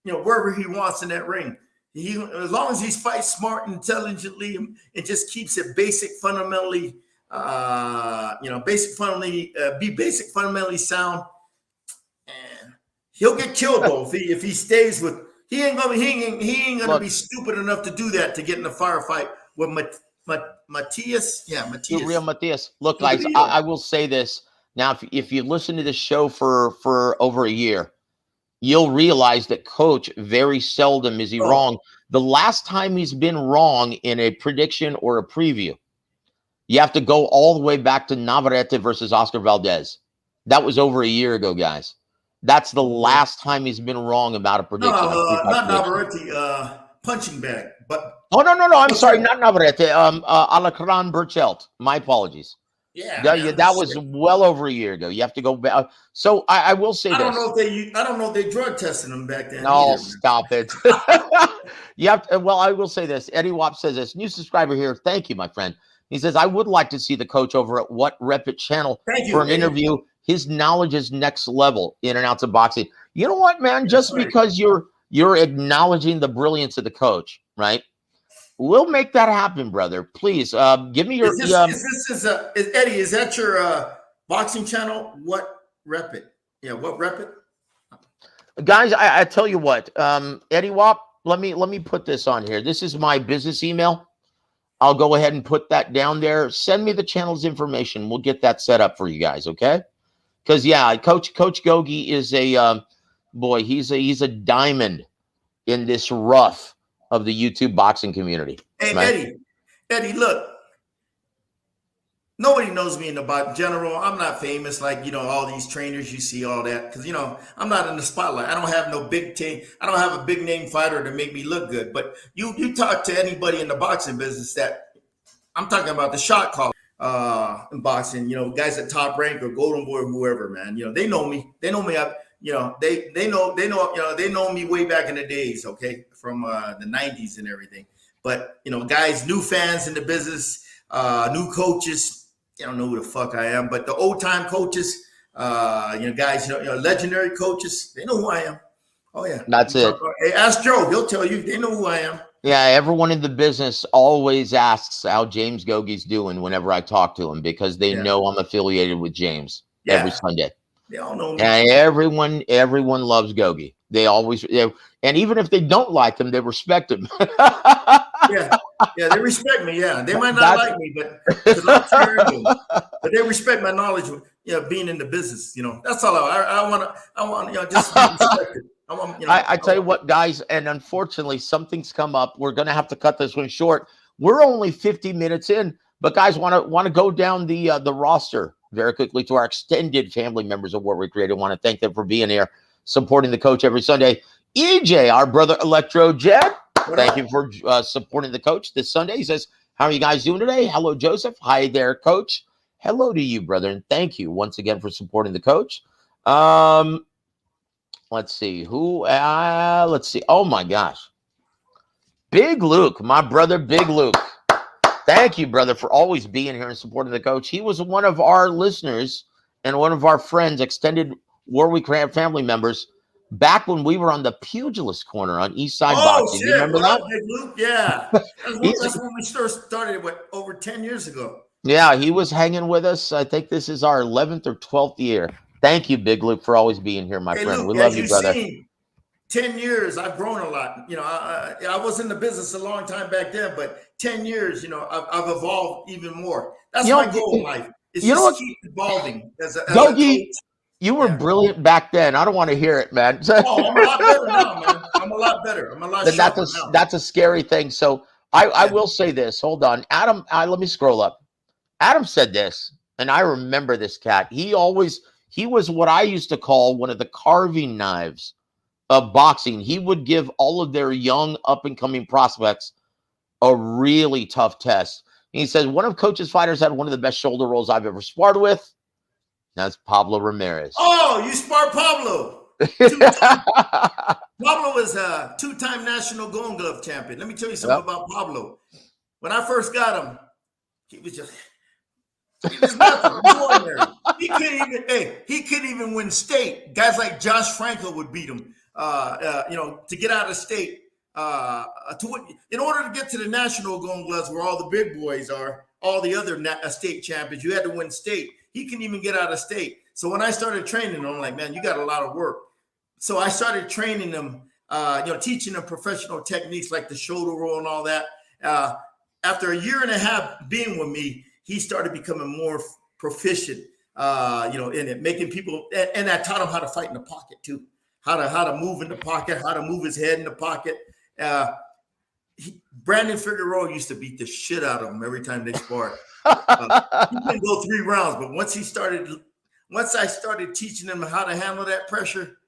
wherever he wants in that ring. As long as he fights smart, intelligently, and just keeps it basic, fundamentally, fundamentally sound, He'll get killed though if he stays with. He ain't gonna Look, be stupid enough to do that to get in a firefight with Matias. Yeah, the real Matias. Matias. Look, For guys, real. I will say this now. If you listen to the show for over a year, you'll realize that Coach very seldom is he Oh, wrong. The last time he's been wrong in a prediction or a preview, you have to go all the way back to Navarrete versus Oscar Valdez. That was over a year ago, guys. That's the okay. last time he's been wrong about a No, prediction, a pre-fight not prediction. Navarrete. Punching bag, but Oh, no, no, no. I'm what's sorry. that? Not Navarrete. Alacran Burchelt. My apologies. Yeah, That, man. that was well over a year ago. You have to go back. So I will say I don't this. know if I don't know if they drug tested him back then No, either. stop it. You have to, well, I will say this. Eddie Wap says this. New subscriber here. Thank you, my friend. He says, I would like to see the coach over at What Rep It channel Thank for you, an Eddie. interview. His knowledge is next level in and outs of boxing. You know what, man? That's Just right. because you're acknowledging the brilliance of the coach, right? We'll make that happen, brother. Please give me your. Is Eddie? Is that your boxing channel? What Rep It? Yeah, what Rep It? Guys, I tell you what, Eddie Wap, let me put this on here. This is my business email. I'll go ahead and put that down there. Send me the channel's information. We'll get that set up for you guys, okay? Because yeah, Coach Gogue is a boy. He's a diamond in this rough of the YouTube boxing community. Hey, Right? Eddie, look. Nobody knows me in the general. I'm not famous like, all these trainers you see, all that. Because, I'm not in the spotlight. I don't have no big team. I don't have a big name fighter to make me look good. But you talk to anybody in the boxing business that I'm talking about the shot caller in boxing, guys at Top Rank or Golden Boy or whoever, man. They know me. They know me. They know me way back in the days, okay, from the 90s and everything. But, guys, new fans in the business, new coaches, they don't know who the fuck I am, but the old time coaches, guys, legendary coaches, they know who I am. Oh yeah, That's it. Hey, ask Joe; he'll tell you. They know who I am. Yeah, everyone in the business always asks how James Gogue's doing whenever I talk to him because they know I'm affiliated with James every Sunday. They all know me. And everyone loves Gogue. They always, and even if they don't like him, they respect him. Yeah, they respect me. Yeah, they might not like me, but because I'm tearing them, but they respect my knowledge of being in the business. That's all I want. Just be respected. I tell you what, guys, and unfortunately, something's come up. We're gonna have to cut this one short. We're only 50 minutes in, but guys, want to go down the roster very quickly to our extended family members of What We Created. Want to thank them for being here, supporting the coach every Sunday. EJ, our brother Electro Jed, thank you for supporting the coach this Sunday. He says, how are you guys doing today? Hello, Joseph. Hi there, coach. Hello to you, brother, and thank you once again for supporting the coach. Let's see who. Let's see. Oh my gosh, Big Luke, my brother, Big Luke. Thank you, brother, for always being here and supporting the coach. He was one of our listeners and one of our friends, extended Warwick family members, back when we were on the Pugilist Corner on East Side Boxing. Shit! You remember What that? up, Big Luke? Yeah, that's when we started. Over 10 years ago? Yeah, he was hanging with us. I think this is our 11th or 12th year. Thank you, Big Luke, for always being here, my friend. Luke, We love you, brother. Seen, 10 years, I've grown a lot. I was in the business a long time back then, but 10 years, I've evolved even more. That's my goal in life. It's just keep evolving as a coach. You were brilliant back then. I don't want to hear it, man. Oh, I'm a lot better now, man. I'm a lot better. I'm a lot sharper now. That's a scary thing. So I will say this. Hold on. Adam, let me scroll up. Adam said this, and I remember this cat. He was what I used to call one of the carving knives of boxing. He would give all of their young up-and-coming prospects a really tough test. And he says, one of Coach's fighters had one of the best shoulder rolls I've ever sparred with. That's Pablo Ramirez. Oh, you sparred Pablo. Pablo is a two-time national Golden Glove champion. Let me tell you something about Pablo. When I first got him, he was just... He was nothing. He couldn't even win state. Guys like Josh Franco would beat him. To get out of state. In order to get to the national Golden Gloves, where all the big boys are, all the other state champions, you had to win state. He couldn't even get out of state. So when I started training, I'm like, man, you got a lot of work. so I started training them, teaching them professional techniques like the shoulder roll and all that. After a year and a half being with me, he started becoming more proficient, in it, making people, and I taught him how to fight in the pocket too, how to move in the pocket, how to move his head in the pocket. Brandon Figueroa used to beat the shit out of him every time they sparred. He couldn't go 3 rounds, but once I started teaching him how to handle that pressure,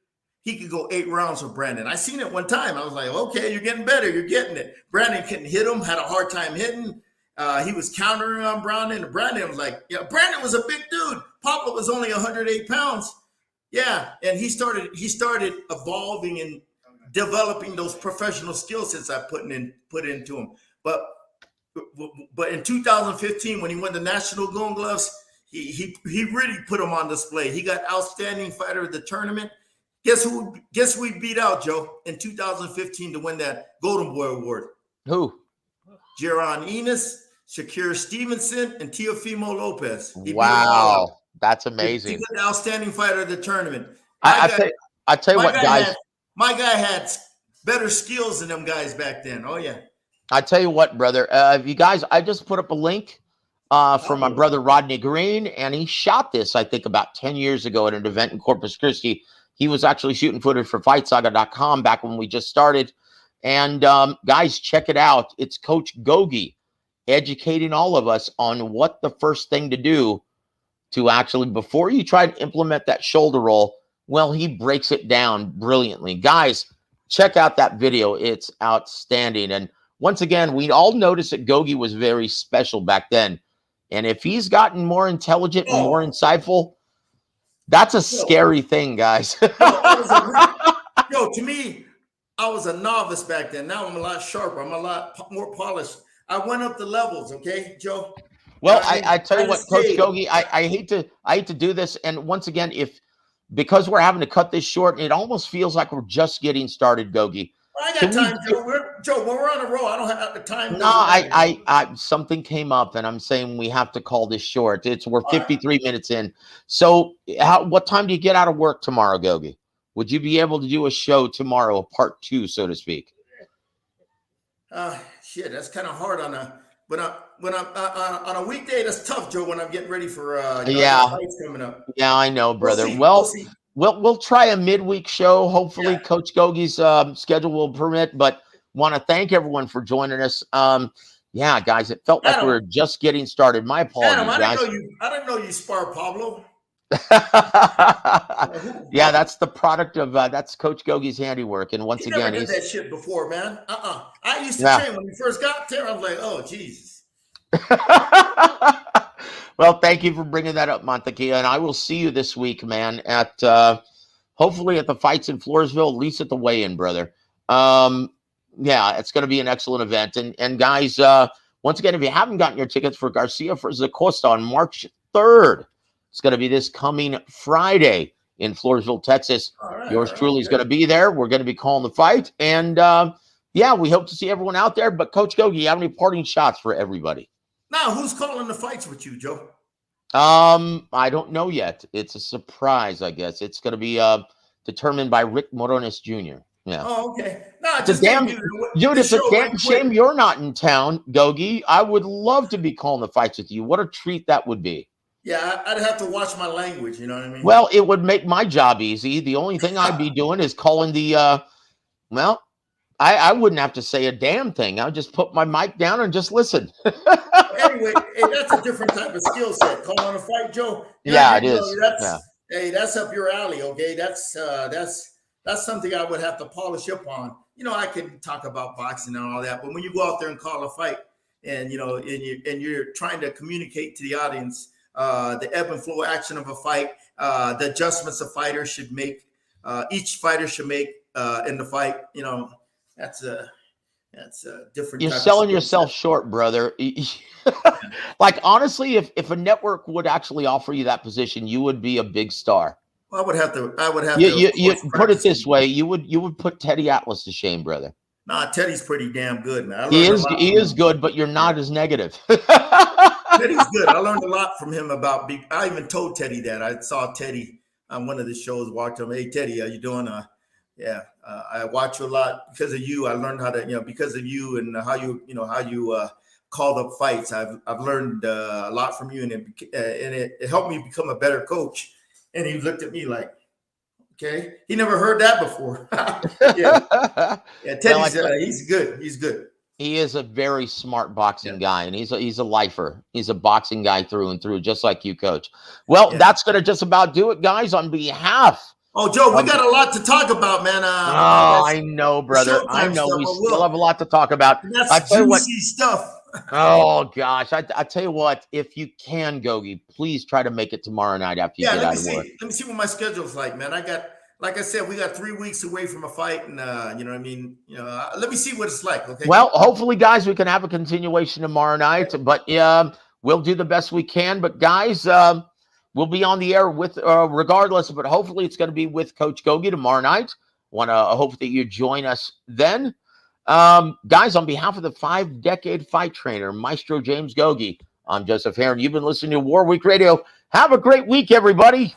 he could go 8 rounds with Brandon. I seen it one time. I was like, okay, you're getting better. You're getting it. Brandon couldn't hit him, had a hard time hitting. He was countering on Brandon. And Brandon was like, yeah, Brandon was a big dude. Papa was only 108 pounds. Yeah. And he started evolving and developing those professional skill sets I put into him. But in 2015, when he won the National Golden Gloves, he really put him on display. He got outstanding fighter of the tournament. Guess who we beat out, Joe, in 2015 to win that Golden Boy Award? Who? Jaron Enos, Shakir Stevenson, and Teofimo Lopez. Wow, that's amazing. He got the outstanding fighter of the tournament. I tell you what, guys. My guy had better skills than them guys back then. Oh, yeah. I tell you what, brother. You guys, I just put up a link from my brother Rodney Green, and he shot this, I think, about 10 years ago at an event in Corpus Christi. He was actually shooting footage for FightSaga.com back when we just started. And guys, check it out. It's Coach Gogue educating all of us on what the first thing to do to actually, before you try to implement that shoulder roll, well, he breaks it down brilliantly. Guys, check out that video. It's outstanding. And once again, we all noticed that Gogue was very special back then. And if he's gotten more intelligent and more insightful, that's a scary thing, guys. To me, I was a novice back then. Now I'm a lot sharper. I'm a lot more polished. I went up the levels, okay, Joe? Well, I tell you what, Coach Gogue, I hate to do this. And once again, because we're having to cut this short, it almost feels like we're just getting started, Gogue. I got time, Joe. When we're on a roll, I don't have the time. No, I something came up, and I'm saying we have to call this short. We're 53 minutes in. So, what time do you get out of work tomorrow, Gogue? Would you be able to do a show tomorrow, part 2, so to speak? Shit, that's kind of hard on a weekday. That's tough, Joe. When I'm getting ready for fights coming up. Yeah, I know, brother. We'll see. We'll try a midweek show. Hopefully, Coach Gogue's schedule will permit. But want to thank everyone for joining us. Guys, it felt like we were just getting started. My apologies, guys. I didn't know you spar Pablo. Yeah, that's the product of that's Coach Gogue's handiwork. And once again, he's that shit before, man. I used to train when we first got there. I was like, oh Jesus. Well, thank you for bringing that up, Montequilla, and I will see you this week, man, at hopefully at the fights in Floresville, at least at the weigh-in, brother. It's going to be an excellent event. And guys, once again, if you haven't gotten your tickets for Garcia versus Acosta on March 3rd, it's going to be this coming Friday in Floresville, Texas. Yours truly is going to be there. We're going to be calling the fight. And, we hope to see everyone out there. But, Coach Gogue, you have any parting shots for everybody? Now, who's calling the fights with you, Joe? I don't know yet. It's a surprise, I guess. It's going to be determined by Rick Morones Jr. Yeah. Oh, okay. No, it's a damn shame you're not in town, Gogue. I would love to be calling the fights with you. What a treat that would be. Yeah, I'd have to watch my language. You know what I mean? Well, it would make my job easy. The only thing I'd be doing is calling the. I wouldn't have to say a damn thing. I would just put my mic down and just listen. Anyway, that's a different type of skill set. Calling a fight, Joe. It is. Hey, that's up your alley. Okay, that's something I would have to polish up on. I can talk about boxing and all that, but when you go out there and call a fight, and you're trying to communicate to the audience the ebb and flow action of a fight, the adjustments a fighter should make, each fighter should make in the fight. That's a different. You're selling yourself short, brother. Like, honestly, if a network would actually offer you that position, you would be a big star. Well, I would have to. You put it this way: you would put Teddy Atlas to shame, brother. Nah, Teddy's pretty damn good, man. He is good, but you're not as negative. Teddy's good. I learned a lot from him I even told Teddy that. I saw Teddy on one of the shows, walked him. Hey, Teddy, how you doing? Yeah. I watch you a lot because of you. I learned how to, because of you and how you call the fights. I've learned a lot from you, and it helped me become a better coach. And he looked at me like, okay, he never heard that before. Yeah. Yeah. Teddy's, he's good. He's good. He is a very smart boxing guy, and he's a lifer. He's a boxing guy through and through, just like you, Coach. Well, that's going to just about do it, guys, on behalf. Oh, Joe, we got a lot to talk about, man. I know, brother. I know. We still have a lot to talk about. That's juicy stuff. Oh, gosh. I tell you what, if you can, Gogue, please try to make it tomorrow night after you get out of work. Let me see what my schedule's like, man. Like I said, we got 3 weeks away from a fight, and you know what I mean. Let me see what it's like. Okay. Well, hopefully, guys, we can have a continuation tomorrow night. But we'll do the best we can. But guys, we'll be on the air with regardless. But hopefully, it's going to be with Coach Gogue tomorrow night. Want to hope that you join us then, guys. On behalf of the 5-decade fight trainer, Maestro James Gogue, I'm Joseph Heron. You've been listening to War Week Radio. Have a great week, everybody.